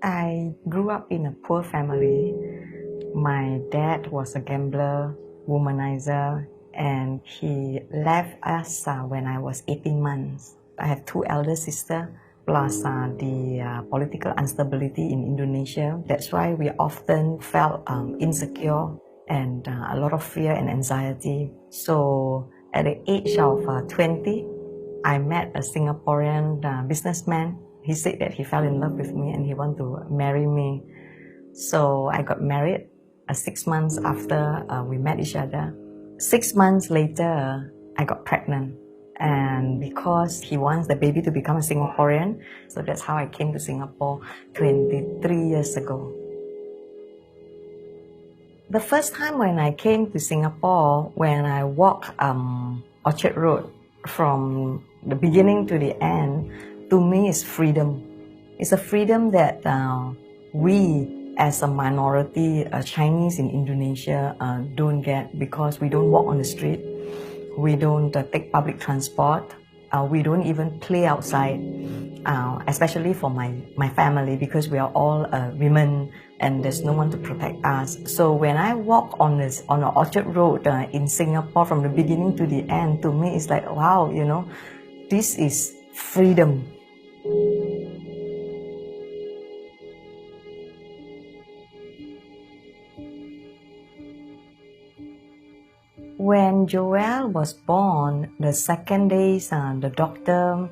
I grew up in a poor family. My dad was a gambler, womanizer, and he left us when I was 18 months. I have two elder sisters, plus the political instability in Indonesia. That's why we often felt insecure and a lot of fear and anxiety. So at the age of 20, I met a Singaporean businessman. He said that he fell in love with me and he wanted to marry me. So I got married 6 months after we met each other. 6 months later, I got pregnant. And because he wants the baby to become a Singaporean, so that's how I came to Singapore 23 years ago. The first time when I came to Singapore, when I walked Orchard Road from the beginning to the end, to me is freedom. It's a freedom that we as a minority Chinese in Indonesia don't get, because we don't walk on the street, we don't take public transport, we don't even play outside, especially for my family, because we are all women and there's no one to protect us. So when I walk on the Orchard Road in Singapore from the beginning to the end, to me it's like, wow, you know, this is freedom. When Joelle was born, the second day, the doctor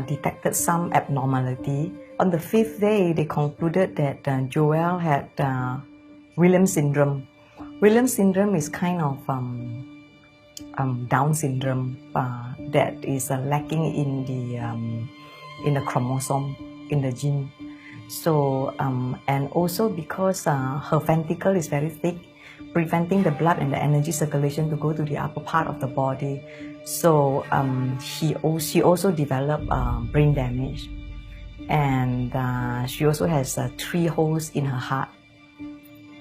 detected some abnormality. On the 5th day, they concluded that Joelle had Williams syndrome. Williams syndrome is kind of Down syndrome that is lacking in the chromosome, in the gene. So and also because her ventricle is very thick, preventing the blood and the energy circulation to go to the upper part of the body. So she also developed brain damage, and she also has 3 holes in her heart.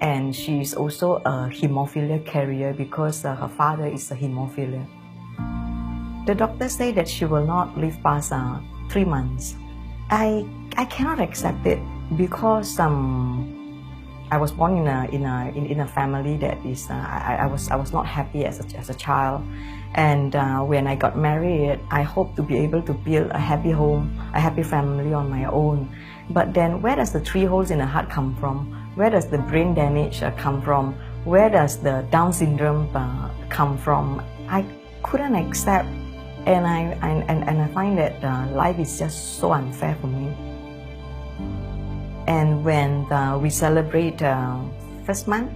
And she is also a hemophilia carrier because her father is a hemophilia. The doctor say that she will not live past 3 months. I cannot accept it because I was born in a family that is I was not happy as a child, and when I got married, I hoped to be able to build a happy home, a happy family on my own. But then, where does the 3 holes in the heart come from? Where does the brain damage come from? Where does the Down syndrome come from? I couldn't accept, and I find that life is just so unfair for me. And when we celebrate first month,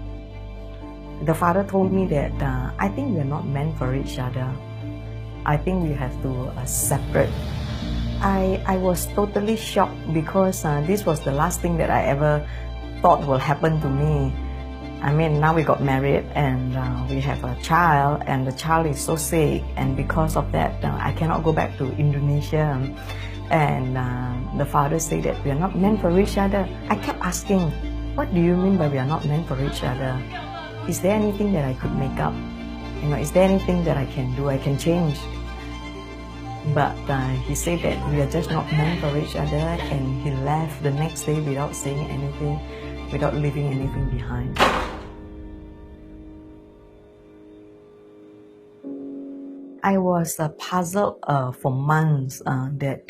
the father told me that I think we're not meant for each other. I think we have to separate. I was totally shocked because this was the last thing that I ever thought will happen to me. I mean, now we got married and we have a child, and the child is so sick, and because of that I cannot go back to Indonesia. And the father said that we are not meant for each other. I kept asking, what do you mean by we are not meant for each other? Is there anything that I could make up? You know, is there anything that I can do, I can change? But he said that we are just not meant for each other, and he left the next day without saying anything, without leaving anything behind. I was puzzled for months that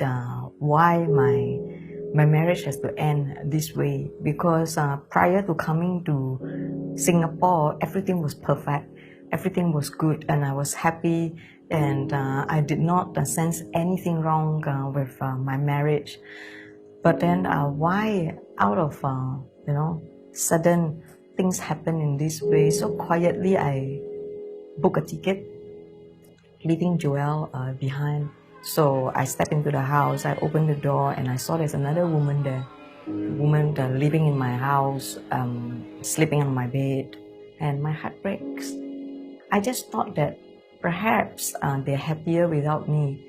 why my marriage has to end this way, because prior to coming to Singapore, everything was perfect, everything was good, and I was happy, and I did not sense anything wrong with my marriage. But then why out of you know, sudden things happen in this way? So quietly I booked a ticket, leaving Joelle behind. So I stepped into the house, I opened the door, and I saw there's another woman there. A woman living in my house, sleeping on my bed, and my heart breaks. I just thought that perhaps they're happier without me.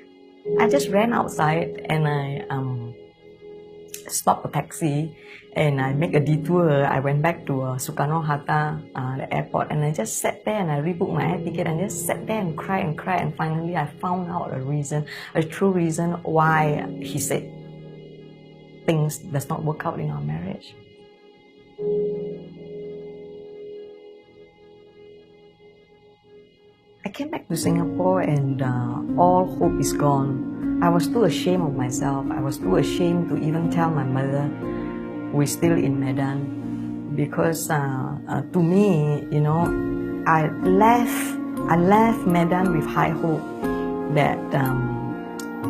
I just ran outside and I stopped a taxi, and I make a detour. I went back to Soekarno-Hatta, the airport, and I just sat there and I rebooked my air ticket and just sat there and cried, and finally I found out a reason, a true reason why he said things does not work out in our marriage. I came back to Singapore and all hope is gone. I was too ashamed of myself. I was too ashamed to even tell my mother who is still in Medan, because to me, you know, I left Medan with high hope that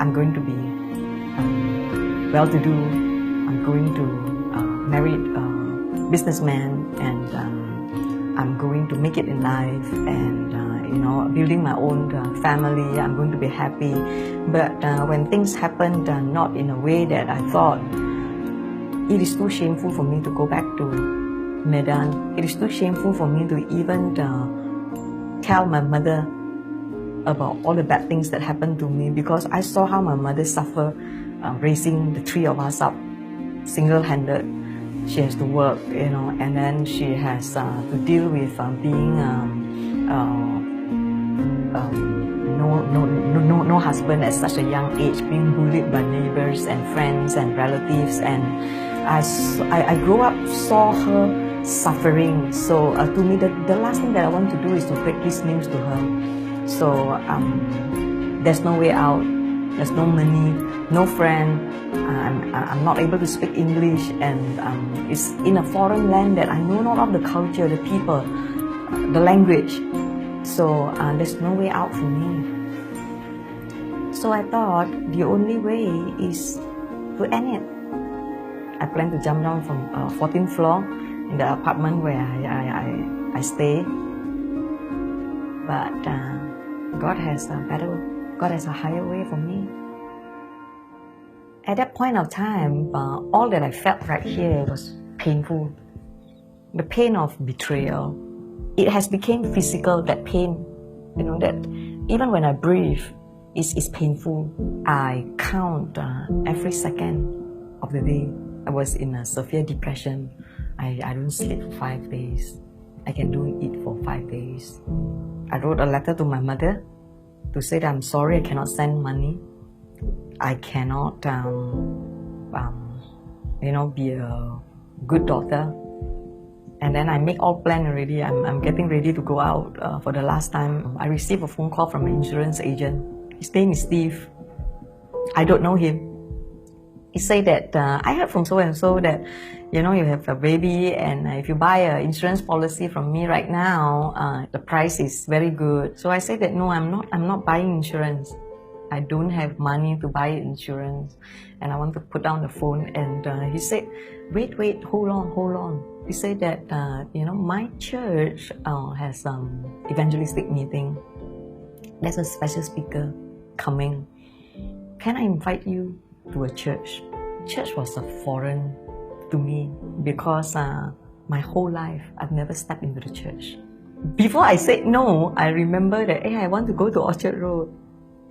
I'm going to be well-to-do. I'm going to marry a businessman, and I'm going to make it in life, and you know, building my own family. I'm going to be happy. But when things happened not in a way that I thought, it is too shameful for me to go back to Medan. It is too shameful for me to even tell my mother about all the bad things that happened to me, because I saw how my mother suffered raising the three of us up single-handed. She has to work, you know, and then she has to deal with being no husband at such a young age, being bullied by neighbors and friends and relatives, and I grew up, saw her suffering. So to me, the last thing that I want to do is to break this news to her. So there's no way out, there's no money, no friend, I'm not able to speak English, and it's in a foreign land that I know not of the culture, the people, the language. So there's no way out for me. So I thought the only way is to end it. I plan to jump down from 14th floor in the apartment where I stay. But God has a higher way for me. At that point of time, all that I felt right here was painful. The pain of betrayal. It has become physical, that pain, you know, that even when I breathe, it's painful. I count every second of the day. I was in a severe depression. I don't sleep for 5 days. I can don't eat for 5 days. I wrote a letter to my mother to say that I'm sorry, I cannot send money. I cannot, you know, be a good daughter. And then I make all plan already. I'm getting ready to go out for the last time. I received a phone call from an insurance agent. His name is Steve. I don't know him. He said that, I heard from so-and-so that, you know, you have a baby, and if you buy an insurance policy from me right now, the price is very good. So I said that, no, I'm not buying insurance. I don't have money to buy insurance, and I want to put down the phone. And he said, wait, hold on. He said that, you know, my church has evangelistic meeting. There's a special speaker coming. Can I invite you to a church? Church was a foreign to me, because my whole life I've never stepped into the church. Before I said no, I remember that, hey, I want to go to Orchard Road.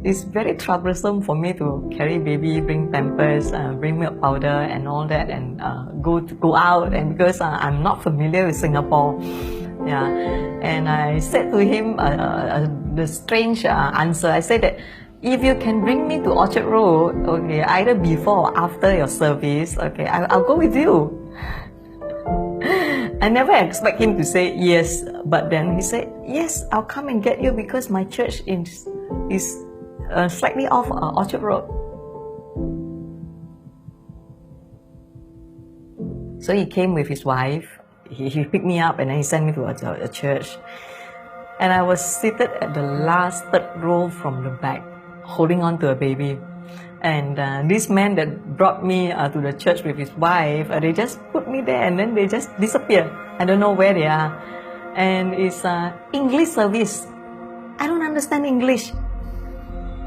It's very troublesome for me to carry baby, bring pampers, bring milk powder and all that, and go out, and because I'm not familiar with Singapore. Yeah, and I said to him the strange answer. I said that, if you can bring me to Orchard Road, okay, either before or after your service, okay, I'll go with you. I never expect him to say yes, but then he said, yes, I'll come and get you, because my church is slightly off Orchard Road. So he came with his wife. He picked me up, and then he sent me to a church. And I was seated at the last third row from the back, holding on to a baby. And this man that brought me to the church with his wife, they just put me there, and then they just disappear. I don't know where they are. And it's English service. I don't understand English.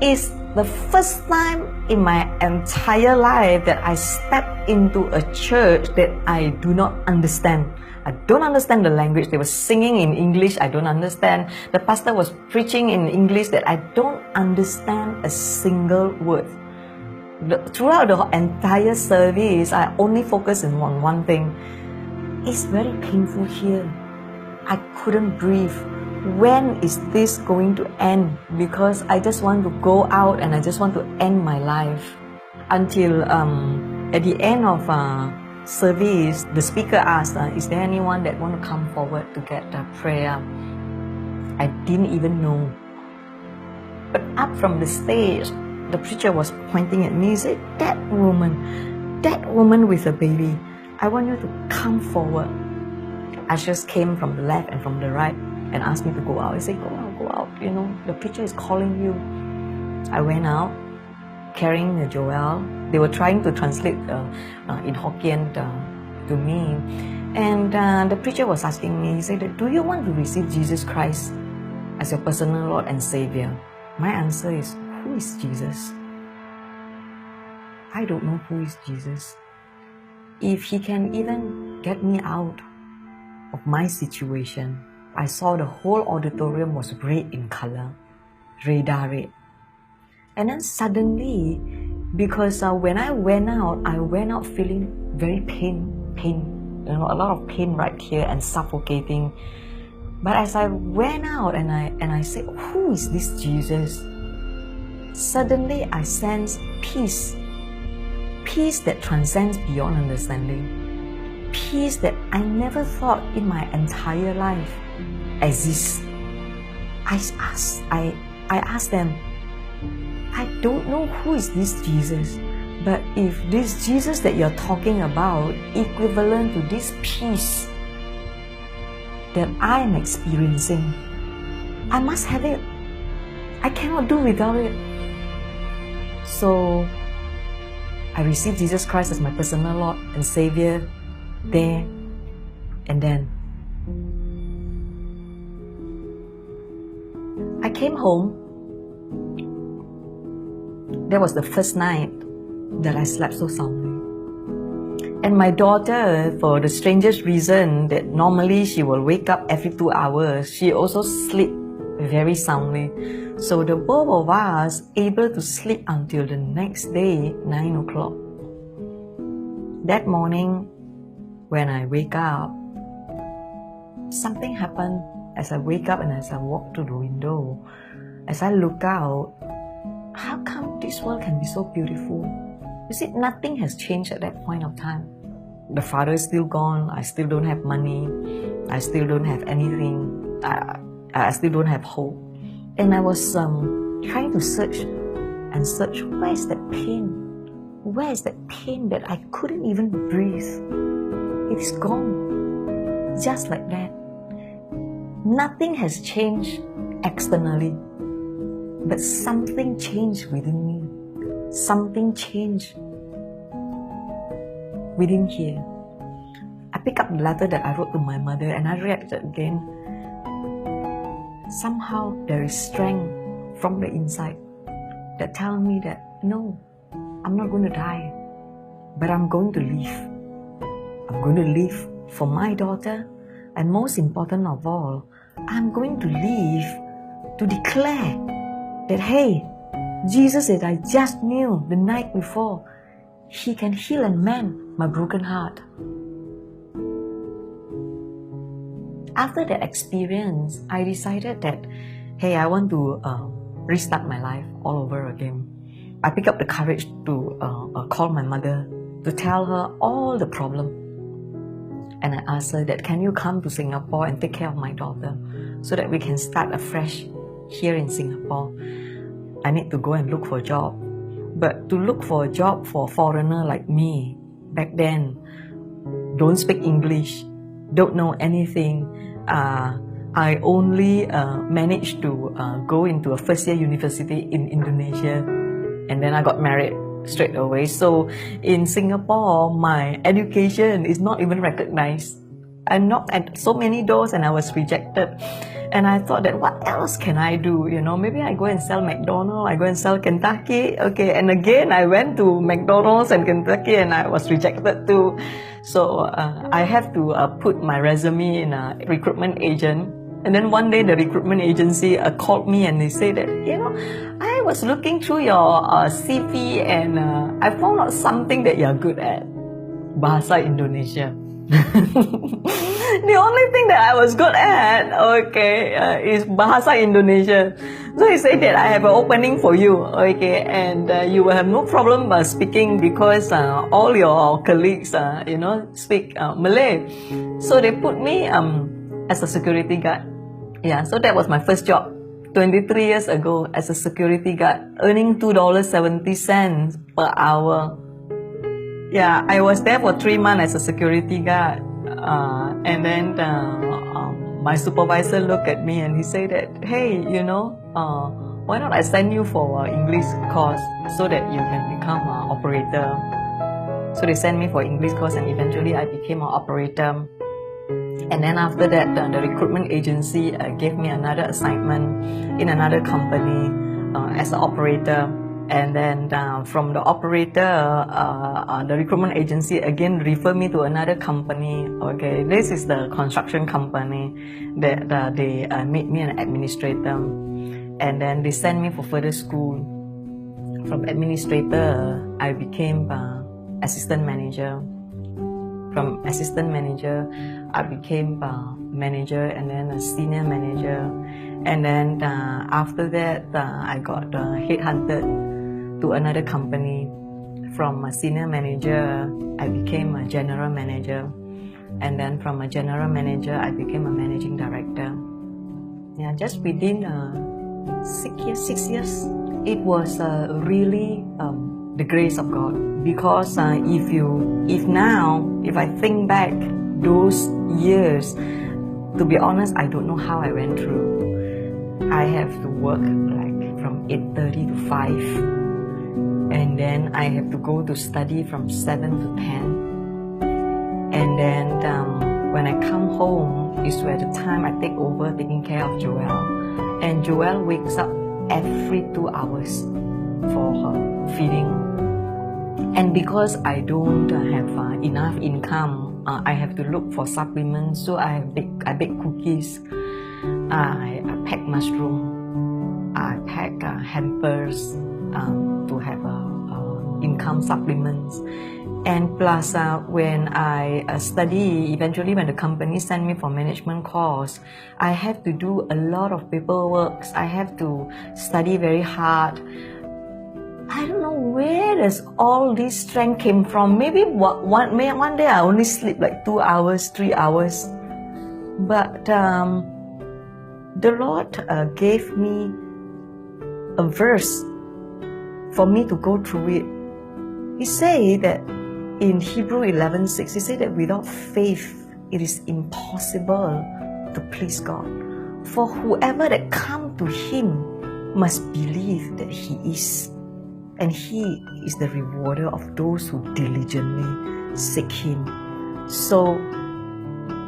It's the first time in my entire life that I stepped into a church that I do not understand. I don't understand the language. They were singing in English, I don't understand. The pastor was preaching in English that I don't understand a single word. Throughout the entire service, I only focused on one thing. It's very painful here. I couldn't breathe. When is this going to end? Because I just want to go out and I just want to end my life. Until At the end of service, the speaker asked, is there anyone that want to come forward to get prayer? I didn't even know. But up from the stage, the preacher was pointing at me. He said, that woman with a baby, I want you to come forward. Ushers came from the left and from the right and asked me to go out. I said, go out, the preacher is calling you. I went out carrying the Joel. They were trying to translate in Hokkien to me. And the preacher was asking me, he said, do you want to receive Jesus Christ as your personal Lord and Savior? My answer is, who is Jesus? I don't know who is Jesus. If he can even get me out of my situation. I saw the whole auditorium was red in color, radar red. And then suddenly, because when I went out feeling very pain, a lot of pain right here and suffocating. But as I went out and I said, who is this Jesus? Suddenly I sensed peace. Peace that transcends beyond understanding. Peace that I never thought in my entire life exists. I asked them, I don't know who is this Jesus, but if this Jesus that you're talking about equivalent to this peace that I am experiencing, I must have it. I cannot do without it. So I received Jesus Christ as my personal Lord and Savior there and then. I came home. That was the first night that I slept so soundly. And my daughter, for the strangest reason that normally she will wake up every 2 hours, she also sleep very soundly. So the both of us able to sleep until the next day, 9 o'clock. That morning, when I wake up, something happened as I wake up and as I walk to the window. As I look out, how come this world can be so beautiful? You see, nothing has changed at that point of time. The father is still gone. I still don't have money. I still don't have anything. I still don't have hope. And I was trying to search and search. Where is that pain? Where is that pain that I couldn't even breathe? It is gone. Just like that. Nothing has changed externally. But something changed within me. Something changed within here. I picked up the letter that I wrote to my mother and I read it again. Somehow there is strength from the inside that tells me that no, I'm not going to die, but I'm going to live. I'm going to live for my daughter, and most important of all, I'm going to live to declare that, hey, Jesus that I just knew the night before, He can heal and mend my broken heart. After that experience, I decided that, hey, I want to restart my life all over again. I picked up the courage to call my mother to tell her all the problem. And I asked her that, can you come to Singapore and take care of my daughter so that we can start afresh here in Singapore? I need to go and look for a job. But to look for a job for a foreigner like me, back then, don't speak English, don't know anything. I only managed to go into a first-year university in Indonesia, and then I got married straight away. So in Singapore, my education is not even recognized. I knocked at so many doors and I was rejected. And I thought that what else can I do? You know, maybe I go and sell McDonald's, I go and sell Kentucky. Okay, and again, I went to McDonald's and Kentucky and I was rejected too. So I have to put my resume in a recruitment agent. And then one day the recruitment agency called me and they said that, you know, I was looking through your CV and I found out something that you're good at. Bahasa Indonesia. The only thing that I was good at, is Bahasa Indonesia. So he said that I have an opening for you, and you will have no problem speaking because all your colleagues, speak Malay. So they put me as a security guard. Yeah, so that was my first job, 23 years ago, as a security guard, earning $2.70 per hour. Yeah, I was there for 3 months as a security guard. And then my supervisor looked at me and he said that, hey, why not I send you for English course so that you can become an operator. So they sent me for English course and eventually I became an operator. And then after that, the recruitment agency gave me another assignment in another company as an operator. And then from the operator, the recruitment agency again referred me to another company. Okay, this is the construction company that they made me an administrator. And then they sent me for further school. From administrator, I became assistant manager. From assistant manager, I became manager and then a senior manager. And then after that, I got headhunted to another company. From a senior manager, I became a general manager. And then from a general manager, I became a managing director. Yeah, just within 6 years, it was really the grace of God. Because if I think back those years, to be honest, I don't know how I went through. I have to work like from 8:30 to 5. And then I have to go to study from 7 to 10. And then when I come home is where the time I take over taking care of Joelle. And Joelle wakes up every 2 hours for her feeding. And because I don't have enough income, I have to look for supplements. So I bake cookies. I pack mushroom. I pack hampers to have income supplements. And plus when I study, eventually when the company sent me for management course, I have to do a lot of paperwork. I have to study very hard. I don't know where does all this strength came from. Maybe one day I only sleep like 2 hours, 3 hours. But the Lord gave me a verse for me to go through it. He said that in Hebrew 11:6, he said that without faith, it is impossible to please God. For whoever that come to Him must believe that He is. And He is the rewarder of those who diligently seek Him. So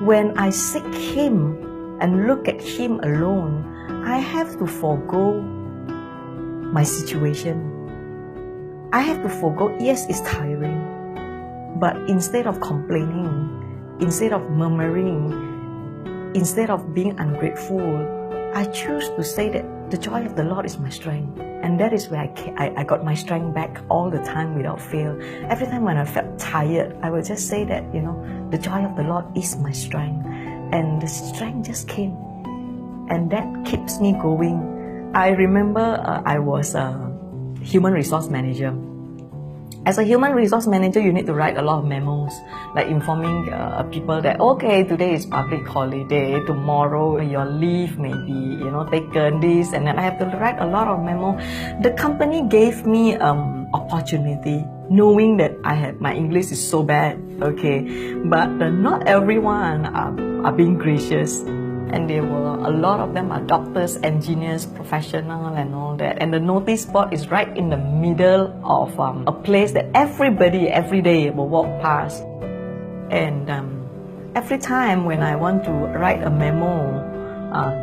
when I seek Him and look at Him alone, I have to forgo my situation. I have to forgo, yes, it's tiring. But instead of complaining, instead of murmuring, instead of being ungrateful, I choose to say that the joy of the Lord is my strength. And that is where I got my strength back all the time without fail. Every time when I felt tired, I would just say that, the joy of the Lord is my strength. And the strength just came. And that keeps me going. I remember I was a human resource manager. As a human resource manager, you need to write a lot of memos, like informing people that, okay, today is public holiday, tomorrow your leave may be, taken, this, and then I have to write a lot of memo. The company gave me opportunity, knowing that my English is so bad, okay, but not everyone are being gracious. And a lot of them are doctors, engineers, professional and all that. And the notice board is right in the middle of a place that everybody every day will walk past. And every time when I want to write a memo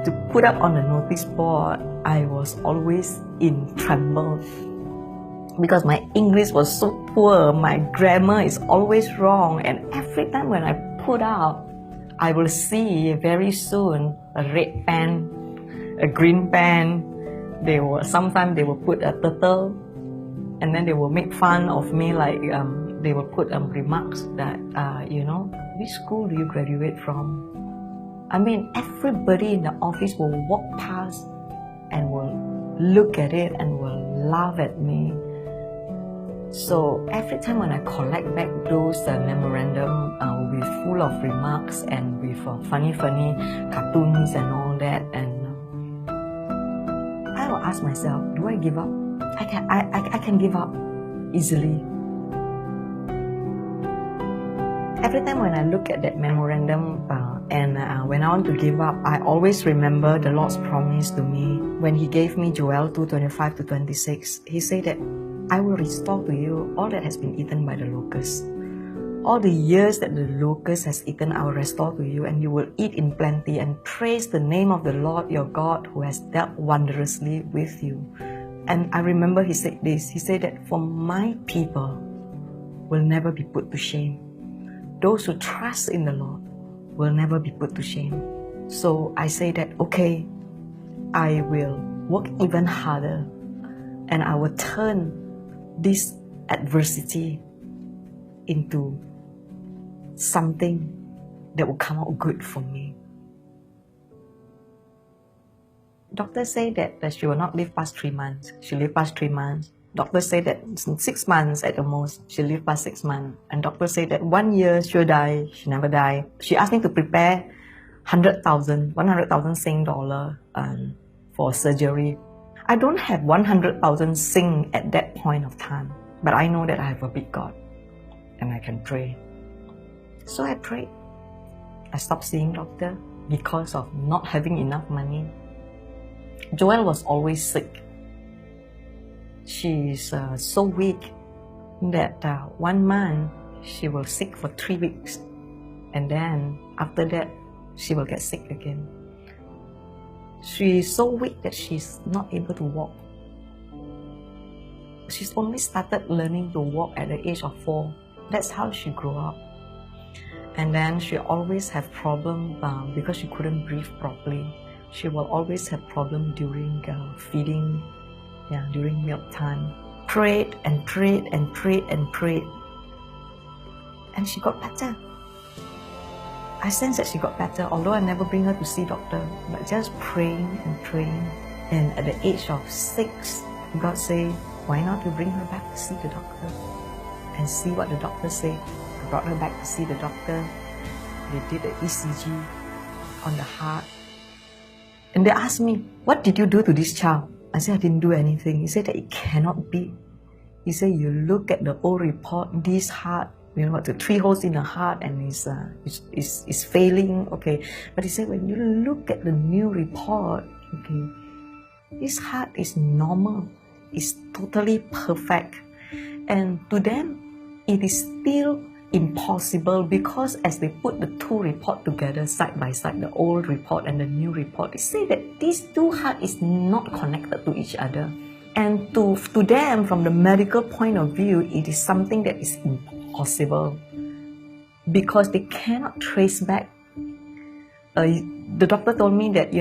to put up on the notice board, I was always in tremble. Because my English was so poor, my grammar is always wrong. And every time when I put out, I will see very soon a red pen, a green pen. Sometimes they will put a turtle, and then they will make fun of me like they will put remarks that, which school do you graduate from? I mean, everybody in the office will walk past and will look at it and will laugh at me. So every time when I collect back those memorandum with full of remarks and with funny cartoons and all that, and I will ask myself, do I give up? I can give up easily. Every time when I look at that memorandum and when I want to give up, I always remember the Lord's promise to me when He gave me Joel 2:25 to 26. He said that I will restore to you all that has been eaten by the locust. All the years that the locust has eaten, I will restore to you, and you will eat in plenty and praise the name of the Lord your God who has dealt wondrously with you. And I remember He said this. He said that for my people will never be put to shame. Those who trust in the Lord will never be put to shame. So I say that, okay, I will work even harder and I will turn this adversity into something that will come out good for me. Doctors say that she will not live past 3 months. She lived past 3 months. Doctors say that 6 months at the most. She lived past 6 months. And doctors say that 1 year she'll die. She never died. She asked me to prepare 100,000 Sing dollar for surgery. I don't have 100,000 Sing at that point of time, but I know that I have a big God and I can pray. So I prayed. I stopped seeing doctor because of not having enough money. Joelle was always sick. She's so weak that 1 month she will sick for 3 weeks, and then after that she will get sick again. She's so weak that she's not able to walk. She's only started learning to walk at the age of 4. That's how she grew up. And then she always have problem because she couldn't breathe properly. She will always have problem during feeding, during milk time. Prayed and prayed and prayed and prayed, and she got better. I sense that she got better, although I never bring her to see doctor, but just praying and praying. And at the age of 6, God said, why not you bring her back to see the doctor and see what the doctor said. I brought her back to see the doctor. They did the ECG on the heart. And they asked me, what did you do to this child? I said, I didn't do anything. He said that it cannot be. He said, you look at the old report, this heart, the 3 holes in the heart and is failing, okay. But he said, when you look at the new report, okay, this heart is normal, it's totally perfect. And to them, it is still impossible because as they put the 2 reports together side by side, the old report and the new report, they say that these 2 hearts is not connected to each other. And to them, from the medical point of view, it is something that is impossible because they cannot trace back. The doctor told me that,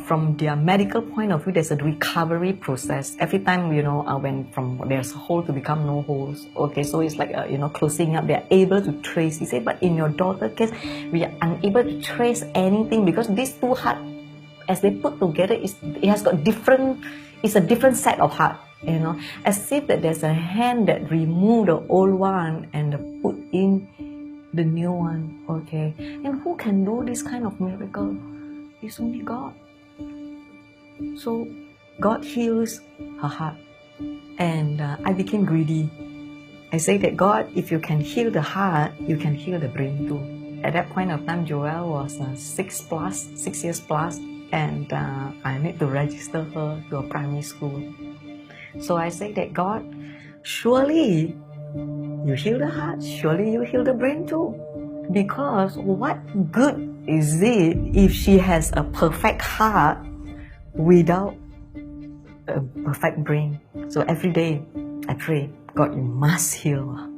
from their medical point of view, there's a recovery process. Every time, when from there's a hole to become no holes. Okay, so it's like, closing up, they're able to trace. He said, but in your daughter's case, we are unable to trace anything because these 2 hearts, as they put together, it has got different, it's a different set of heart, as if that there's a hand that removed the old one and put in the new one, okay? And who can do this kind of miracle? It's only God. So God heals her heart. And I became greedy. I say that, God, if you can heal the heart, you can heal the brain too. At that point of time, Joelle was 6 years plus, and I need to register her to a primary school. So I say that, God, surely you heal the heart, surely you heal the brain too. Because what good is it if she has a perfect heart without a perfect brain? So every day I pray, God, you must heal.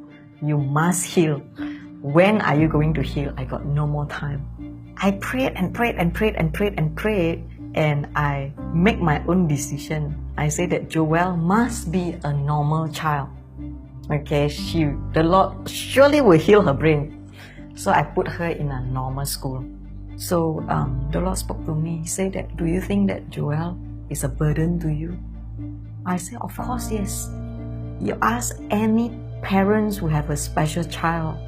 You must heal. When are you going to heal? I got no more time. I prayed and prayed and prayed and prayed and prayed, and I make my own decision. I say that Joelle must be a normal child. Okay, the Lord surely will heal her brain. So I put her in a normal school. So the Lord spoke to me. He said that, do you think that Joelle is a burden to you? I said, of course, yes. You ask any parents who have a special child,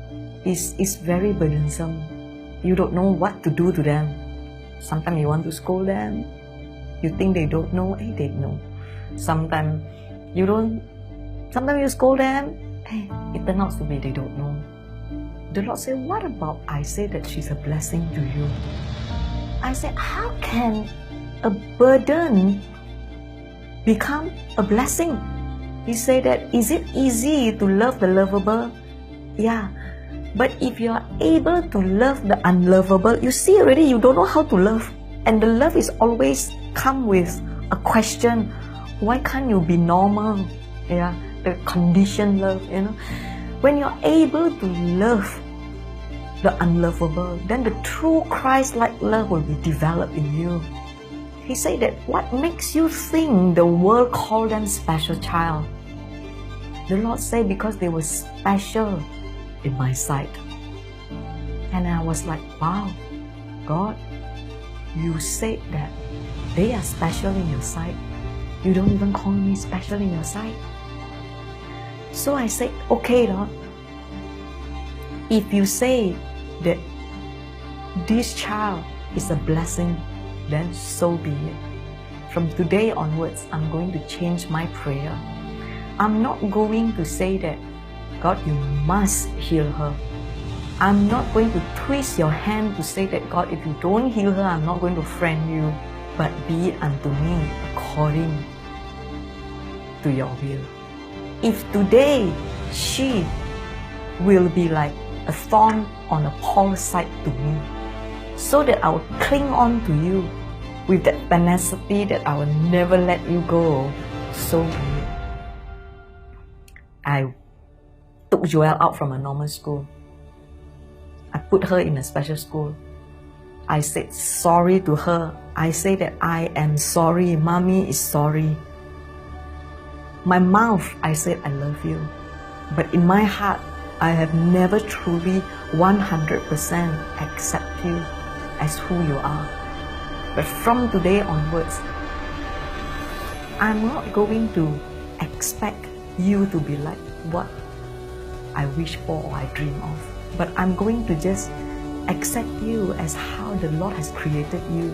it's very burdensome. You don't know what to do to them. Sometimes you want to scold them. You think they don't know, hey, they know. Sometimes you scold them, hey, it turns out to be they don't know. The Lord said, what about I say that she's a blessing to you? I said, how can a burden become a blessing? He said that, is it easy to love the lovable? Yeah. But if you are able to love the unlovable, you see already you don't know how to love. And the love is always come with a question. Why can't you be normal? Yeah, the conditioned love, you know. When you're able to love the unlovable, then the true Christ-like love will be developed in you. He said that, what makes you think the world called them special child? The Lord said, because they were special in my sight. And I was like, wow, God, you said that they are special in your sight. You don't even call me special in your sight. So I said, okay, Lord, if you say that this child is a blessing, then so be it. From today onwards, I'm going to change my prayer. I'm not going to say that, God, you must heal her. I'm not going to twist your hand to say that, God, if you don't heal her, I'm not going to friend you, but be it unto me according to your will. If today she will be like a thorn on a Paul's side to me, so that I will cling on to you with that tenacity that I will never let you go, so be it. I took Joelle out from a normal school. I put her in a special school. I said sorry to her. I say that I am sorry. Mommy is sorry. My mouth, I said I love you. But in my heart, I have never truly 100% accept you as who you are. But from today onwards, I'm not going to expect you to be like what I wish for or I dream of. But I'm going to just accept you as how the Lord has created you.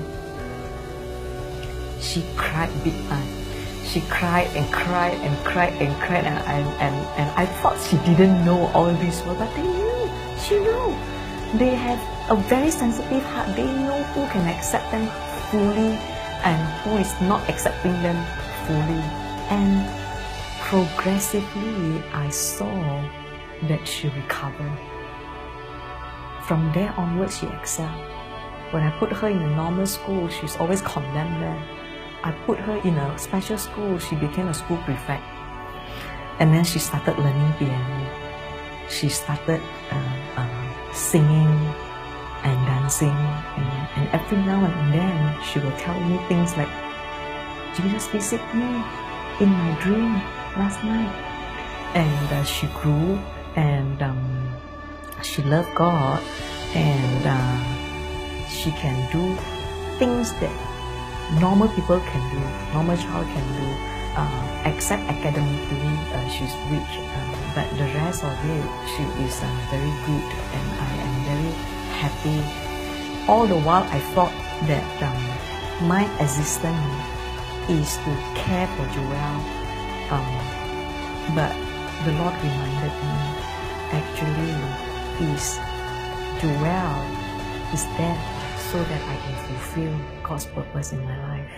She cried big time. She cried and cried and cried and cried, and I thought she didn't know all this, but they knew. She knew. They have a very sensitive heart. They know who can accept them fully and who is not accepting them fully. And progressively, I saw that she recovered. From there onwards, she excelled. When I put her in a normal school, she's always condemned there. I put her in a special school, she became a school prefect. And then she started learning piano. She started singing and dancing. And every now and then, she will tell me things like, Jesus visited me in my dream last night. And she grew and she loved God, and she can do things that normal people can do, normal child can do, except academically she's weak, but the rest of it, she is very good, and I am very happy. All the while I thought that my existence is to care for Joelle, but the Lord reminded me, actually, Joelle is there so that I can fulfill God's purpose in my life.